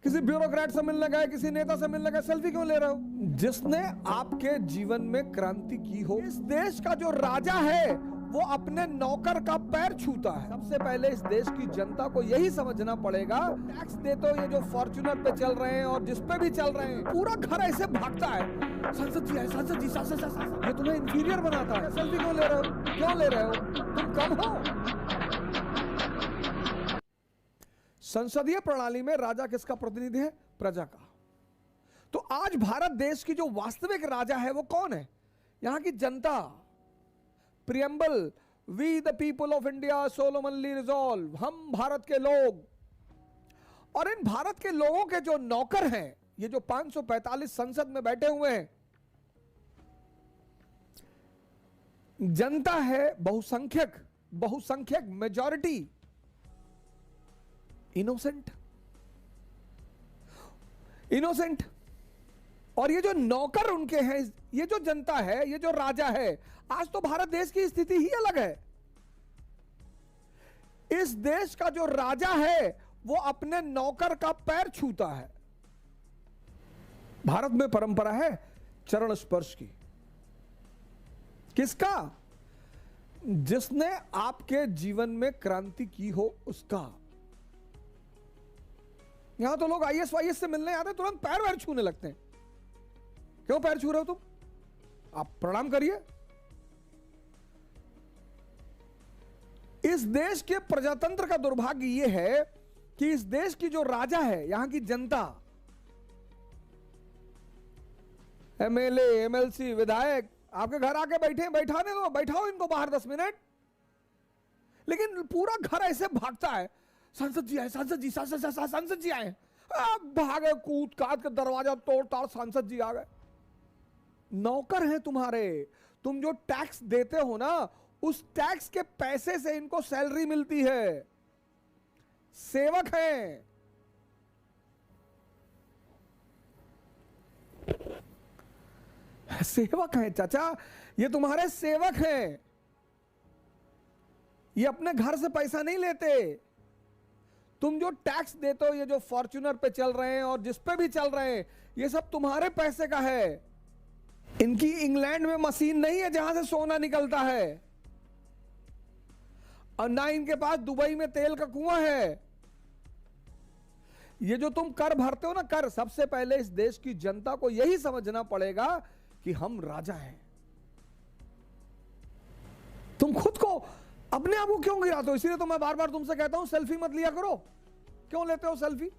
किसी ब्यूरोक्रेट से मिलने गए, किसी नेता से मिलने गए, सेल्फी क्यों ले रहे हो? जिसने आपके जीवन में क्रांति की हो। इस देश का जो राजा है वो अपने नौकर का पैर छूता है। सबसे पहले इस देश की जनता को यही समझना पड़ेगा, टैक्स देते हो ये जो फॉर्च्यूनर पे चल रहे हैं और जिस पे भी चल रहे हैं, पूरा घर ऐसे भागता है, संसद जी है, संसद जी, संसद, ये तुम्हें इंफीरियर बनाता है। सेल्फी क्यों ले रहे हो? क्यों ले रहे हो? तुम कम हो। संसदीय प्रणाली में राजा किसका प्रतिनिधि है? प्रजा का। तो आज भारत देश की जो वास्तविक राजा है वो कौन है? यहां की जनता। Preamble, we the people of India solemnly resolve, हम भारत के लोग। और इन भारत के लोगों के जो नौकर हैं, ये जो 545 संसद में बैठे हुए हैं, जनता है बहुसंख्यक मेजॉरिटी, इनोसेंट। और ये जो नौकर उनके हैं, ये जो जनता है, ये जो राजा है, आज तो भारत देश की स्थिति ही अलग है। इस देश का जो राजा है वो अपने नौकर का पैर छूता है। भारत में परंपरा है चरण स्पर्श की। किसका? जिसने आपके जीवन में क्रांति की हो उसका। यहां तो लोग आईएएस वाईएएस से मिलने आते तुरंत पैर वैर छूने लगते हैं। क्यों पैर छू रहे हो तुम? आप प्रणाम करिए। इस देश के प्रजातंत्र का दुर्भाग्य यह है कि इस देश की जो राजा है, यहां की जनता, एमएलए, एमएलसी, विधायक आपके घर आके बैठाने दो, बैठाओ इनको बाहर 10 मिनट, लेकिन पूरा घर ऐसे भागता है, संसद जी आए, संसद जी, संसद जी आए, भागे कूद काद के दरवाजा तोड़ ताड़, सांसद जी आ गए। नौकर हैं तुम्हारे। तुम जो टैक्स देते हो ना, उस टैक्स के पैसे से इनको सैलरी मिलती है। सेवक हैं। सेवक हैं चाचा, ये तुम्हारे सेवक हैं। ये अपने घर से पैसा नहीं लेते। तुम जो टैक्स देते हो, ये जो फॉर्च्यूनर पे चल रहे हैं और जिस पे भी चल रहे हैं, ये सब तुम्हारे पैसे का है। इनकी इंग्लैंड में मशीन नहीं है जहां से सोना निकलता है, और ना इनके पास दुबई में तेल का कुआं है। ये जो तुम कर भरते हो ना, कर, सबसे पहले इस देश की जनता को यही समझना पड़ेगा कि हम राजा हैं। तुम खुद को, अपने आप को क्यों गिराते हो? इसीलिए तो मैं बार बार तुमसे कहता हूं सेल्फी मत लिया करो। क्यों लेते हो सेल्फी?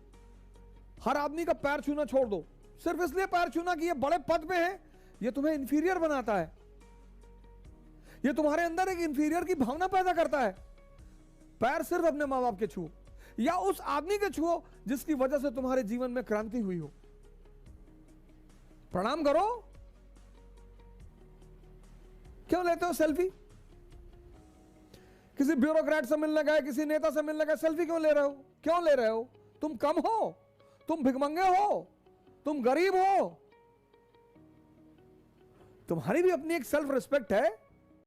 हर आदमी का पैर छूना छोड़ दो। सिर्फ इसलिए पैर छूना कि ये बड़े पद पे है, ये तुम्हें इंफीरियर बनाता है। ये तुम्हारे अंदर एक इंफीरियर की भावना पैदा करता है। पैर सिर्फ अपने मां बाप के छुओ, या उस आदमी के छुओ जिसकी वजह से तुम्हारे जीवन में क्रांति हुई हो। प्रणाम करो। क्यों लेते हो सेल्फी? किसी ब्यूरोक्रेट से मिलने गए, किसी नेता से मिलने गए, सेल्फी क्यों ले रहे हो? क्यों ले रहे हो? तुम कम हो? तुम भिखमंगे हो? तुम गरीब हो? तुम्हारी भी अपनी एक सेल्फ रिस्पेक्ट है।